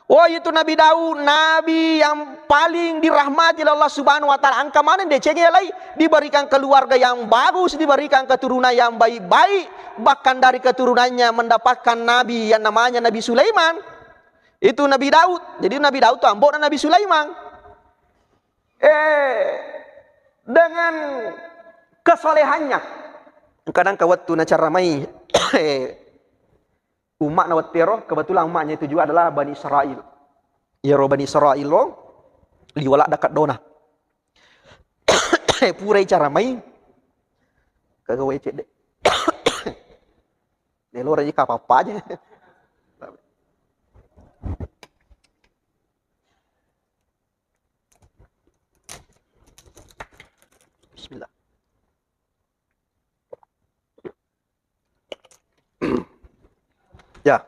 Oh, itu Nabi Daud, nabi yang paling dirahmati oleh Allah Subhanahu wa taala. Angka mana dia cengelai, diberikan keluarga yang bagus, diberikan keturunan yang baik-baik, bahkan dari keturunannya mendapatkan nabi yang namanya Nabi Sulaiman. Itu Nabi Daud. Jadi Nabi Daud itu ambok Nabi Sulaiman. Dengan kesolehannya, kadang kawatu na cara mai umat nawatero, kebetulan umatnya itu juga adalah Bani Israel. Ya Bani Israel lo liwala dekat dona. Purai cara mai kagak wecek deh. Nelo raja apa aja. Bismillah. Ya,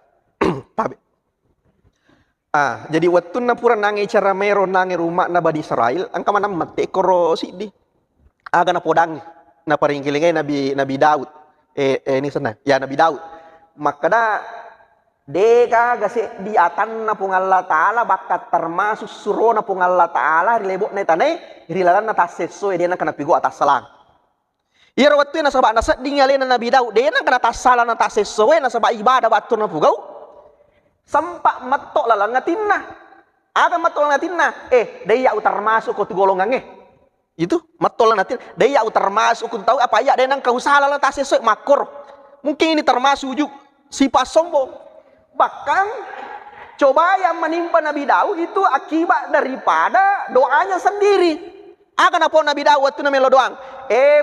tabi. Jadi waktu na pura nangi cara mero nangi rumah na Bani Israel, angka mana mati koro sidi. Aga na podang na paringkilingai Nabi Daud. Ini sana. Ya Nabi Daud. Maka da deka gase di atan na pung Allah Taala bakat termasuk suruh na pung Allah Taala rilebok na tanai rilalan na taseso dia na kana pigo atas salang. Iya waktu na sabak na dingalin na Nabi Daud dia na kana tasala na taseso na sabak ibadah batur na pugau. Sampak matok lalang ngatinna. Ada matok ngatinna. Dia termasuk ko golongan itu matol natin. Dia termasuk kun tahu apa ya dia nang kausala la taseso makor. Mungkin ini termasuk juga sifat sombong. Bahkan coba yang menimpa Nabi Daud itu akibat daripada doanya sendiri. Akan apa Nabi Daud itu namanya doang.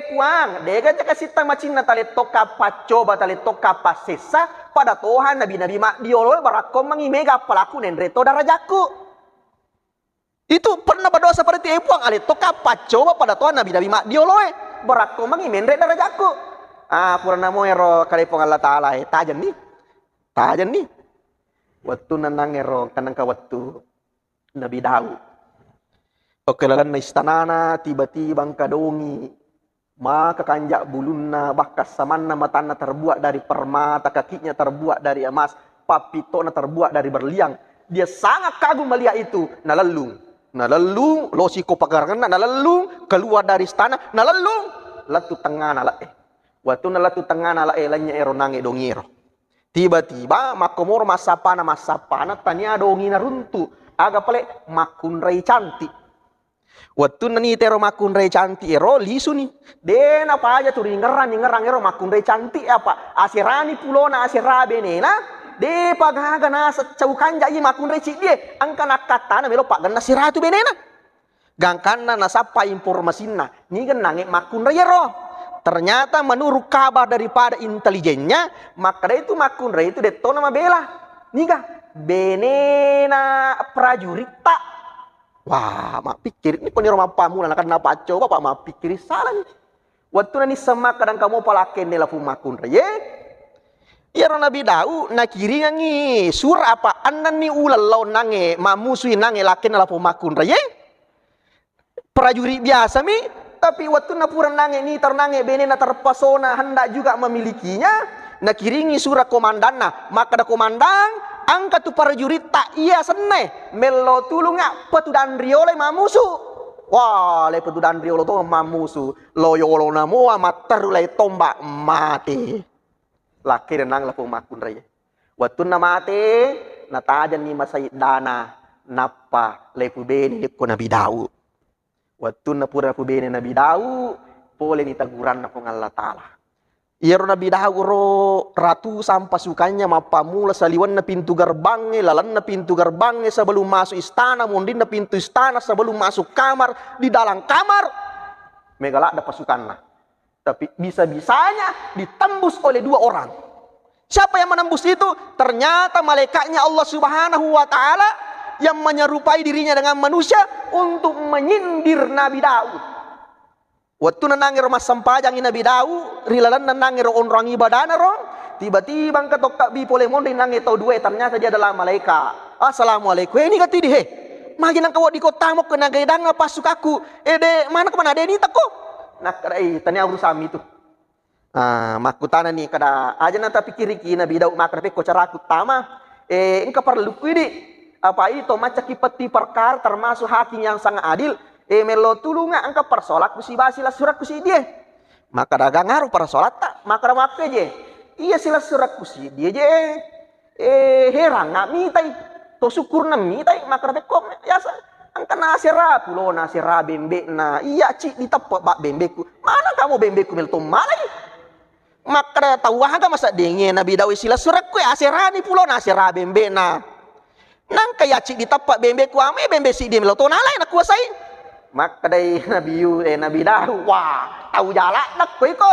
Puang, dega kasih tamacin na tali toka pacoba tali toka pasesa pada Tuhan Nabi mak diolo barakom mangimega pelaku nendreto darajaku. Itu pernah berdoa seperti puang ali toka pacoba pada Tuhan Nabi mak diolo barakom mangimendre darajaku. Purana mo ero kali pong Allah Taala tajan nih. Waktu nanang ero kanang ka waktu Nabi Daud. Okelalan na istanana tiba-tiba kadongi maka kanjak bulunna bakas samanna matana terbuat dari permata, kakinya terbuat dari emas, papitona terbuat dari berliang. Dia sangat kagum melihat itu. Nalelung losiko pagarangan nalelung keluar dari istana nalelung latu tengah nala waktu nalatu tengah nala lanya ero nange dongiro. Tiba-tiba makomor masapana tania dongina runtu aga pale makunrai cantik. Waktu nani tero makunrai cantik ero lisu nih. Den apa aja tuh ngerang ero makunrai cantik apa? Asirani pulona asirabe nena. De pagaga na secau kanja i makunrai cik dia. Angka nakata na melo pak gana siratu benena. Gangkana na sapa informasinna. Ni genange makunrai ero. Ternyata menurut kabar daripada intelijennya, maka itu makunrai itu detona mabela. Niga benena prajurit tak. Wah, mak pikir ini poni rumah pamu akan napa coba pak mak pikir salah nih. Waktu nani semak kadang kamu palaken nela pumakun ye. Ya Nabi Daud na kiri ngangi sur apa anan ni ulalau nange mamusui nange laken nela pumakun ye. Prajurit biasa mi, tapi waktu na pura nange ni ternange benena terpesona hendak juga memilikinya. Na kiringi surah komandanna, maka ada komandang angkat tu prajurit tak iya seneh melo tulunga petudan riole mamusu. Wah, le petudan riole to mamusu. Loyolo namo amat terulai tombak mati. Laki renang lapu makun raya. Waktu na mati, natajan ni masayid dana napa lepu beni ko Nabi Daud. Waktu na pura lepu beni Nabi Daud, boleh diteguran na Allah Ta'ala. Iyaro Nabi Daud ratu sampai sukanya mapamula saliwan na pintu gerbangnya, lalan na pintu gerbangnya sebelum masuk istana, mundin na pintu istana sebelum masuk kamar, di dalam kamar megala ada pasukannya. Tapi bisa-bisanya ditembus oleh dua orang. Siapa yang menembus itu? Ternyata malaikatnya Allah Subhanahu wa taala yang menyerupai dirinya dengan manusia untuk menyindir Nabi Daud. Waktu nanangir mas sampajang Nabi Daud, rilalan nanangir orang ibadah rong, tiba-tiba ketok tak bi boleh mondin nangir tau dua, ternyata dia adalah malaikat. Assalamualaikum. Ini kata dia, magi nang kawo di kota mo kena gaidang na pasuk aku. De mana kemana de ni tako. Nak kadai tanya urusami tu. Makutana ni kada aja nanta pikiriki na bidau makna pe ko cara aku tama. Engka perlu kuidi. Apa itu macam kipati perkara termasuk hakim yang sangat adil. Melo tulunga angka persolat kusi basila surat kusi dia. Maka dagang ngaruh persolat tak. Maka maka je. Iya sila surat kusi dia je. Herang nak mitai. To syukur na mitai. Maka bekom ya angka nasira pulo nasira bembe na. Iya cik ditapok bak bembeku. Mana kamu bembeku melo to malai. Maka tahu aga masa dengin nabi dawi sila surat ku asirani pulo nasira bembe na. Nang kaya cik ditapak bembe ku ame bembe si dia melo to nalai nak kuasai. Maka dari nabi dahu wah tahu jalak nak koi ko.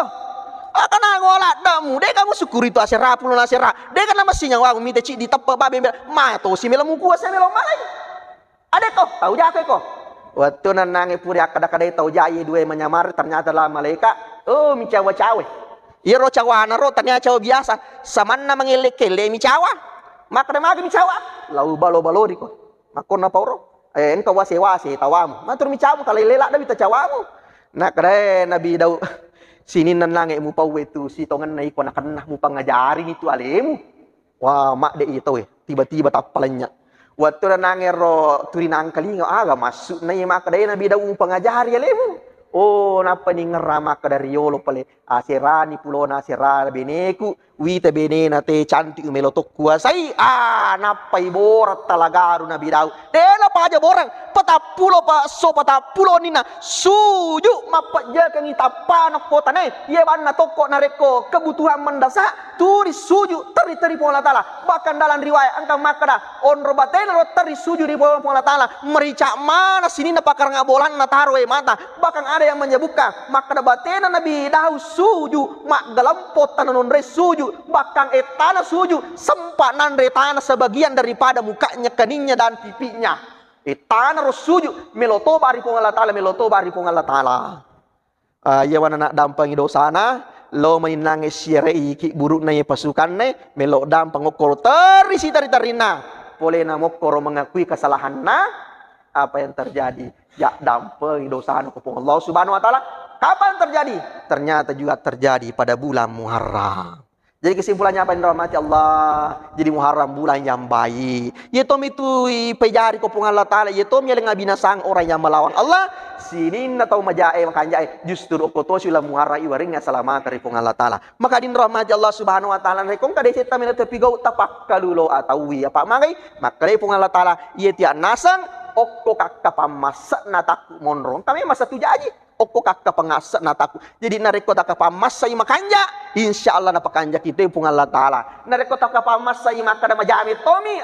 Kana ngolat damu de kamu syukuri tu asira pulo nasira. De kana masinya wa minta cik ditapak ba bembe. Ma to si melo mu kuasai melo malai. Ade ko tahu ja ko. Waktu nanangi puri akada-kadai tahu ja ye dua menyamar ternyata lah malaikat. Oh mi cawe-cawe. Iya ro cawa na ro ternyata cawa biasa. Samanna mangilekele mi cawa. Maka magi mi cawa. Lau balo-balo di ko. Makon na pauro. Engkau wase-wase tawamu. Matur mi cawa kalau lelak dah bita cawamu. Nak kare nabi dau sini nanangi mu pau itu si tongan nai ko nakanah mu pangajarin itu alemu. Wah mak de itu tiba-tiba tapalanya. Waktu nanangi ro turinang kalinga aga masuk nai maka de nabi dau pangajari alemu. Oh, napa ni ngerama ka dari yolo pale asirani pulo na asira beneku wita benena te cantik melotok kuasai napa iborat talagaru na bidau tela pa aja borang patapulo pa so patapulo nina suju mapa ja kang itapanak kota ne ye banna toko nareko kebutuhan mendasar turi suju teri pola tala bahkan dalam riwayat angkang makada on robatena ro teri suju di pola tala merica mana sini na pakar ngabolan na taruh mata bahkan ada yang menyebutkan maka batena nabi dahu suju mak galampot tanon re suju bahkan etana suju sempat nanre tanah sebagian daripada mukanya keningnya dan pipinya etana ro suju meloto bari pong Allah taala meloto bari pong Allah taala ya wana nak dampangi dosana lo mainange sirei ki buruk na pasukan ne melo dampang ngokor terisi tarina boleh na mokoro mengakui kesalahan na apa yang terjadi ya dampeng dosa kepada Allah Subhanahu wa taala. Kapan terjadi? Ternyata juga terjadi pada bulan Muharram. Jadi kesimpulannya apa yang dirahmati Allah? Jadi Muharram bulan yang baik. Yetom itu pejari kepada Allah taala, yetom yang ngabinasang orang yang melawan Allah. Sinin atau majae makanjae justru okoto sila Muharram iwaring selamat dari Allah taala. Maka din rahmati Allah Subhanahu wa taala rekom kade seta mena tepigau tapakkalulo atau wi apa mangai maka dari Allah taala ye tia nasang okko kakak pamasak nataku monrong kami masa tu jaji okko kakak pengasak nataku jadi nareko kakak pamasai makanja insyaallah napa kanja kita pun Allah taala nareko kakak pamasai makada majami tomi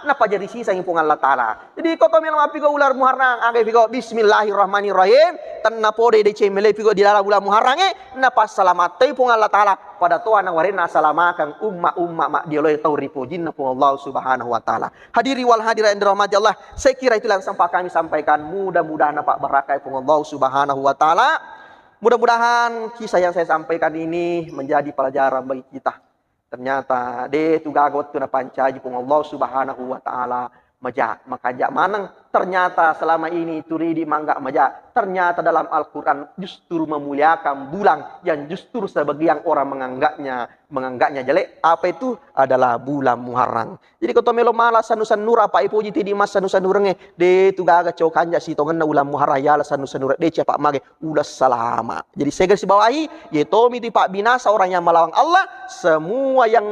napa jadi sisa pun Allah taala jadi ko tomi lama pigo ular muharram angge pigo bismillahirrahmanirrahim tanna pode de cemele pigo di dalam bulan muharram napa selamat pun Allah taala pada tuan yang warina salamakan umma mak dioloi tau ripo jinna pun Allah Subhanahu wa taala. Hadiri wal hadirat yang dirahmati Allah, saya kira itulah yang sempat kami sampaikan. Mudah-mudahan Pak berkah pun Allah Subhanahu wa taala. Mudah-mudahan kisah yang saya sampaikan ini menjadi pelajaran bagi kita. Ternyata de tu gagot tu na pancaji pun Allah Subhanahu wa taala maja makajak manang ternyata selama ini turidi mangga maja ternyata dalam Al-Quran justru memuliakan bulan yang justru sebagian orang menganggapnya jelek apa itu adalah bulan Muharram jadi kau melo malas sanusan nur apa ipuji di mas sanusan nurenge de tu gaga cau kanja si tongan na bulan Muharram ya sanusan nur de cepak mage ulas salama jadi saya garis bawahi ye tomi di pak binasa orang yang melawan Allah semua yang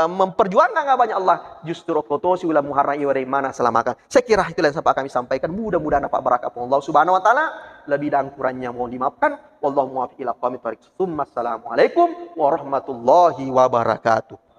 memperjuangkan agama Allah justru kotosi bulan Muharram iwari mana selamakan saya kira itulah yang sampai kami sampaikan mudah-mudahan dapat berkah Allah Subhanahu wa taala lebih dan kurangnya mohon dimaafkan wallahu muwaffiq ila aqwamit thoriq. Assalamualaikum warahmatullahi wabarakatuh.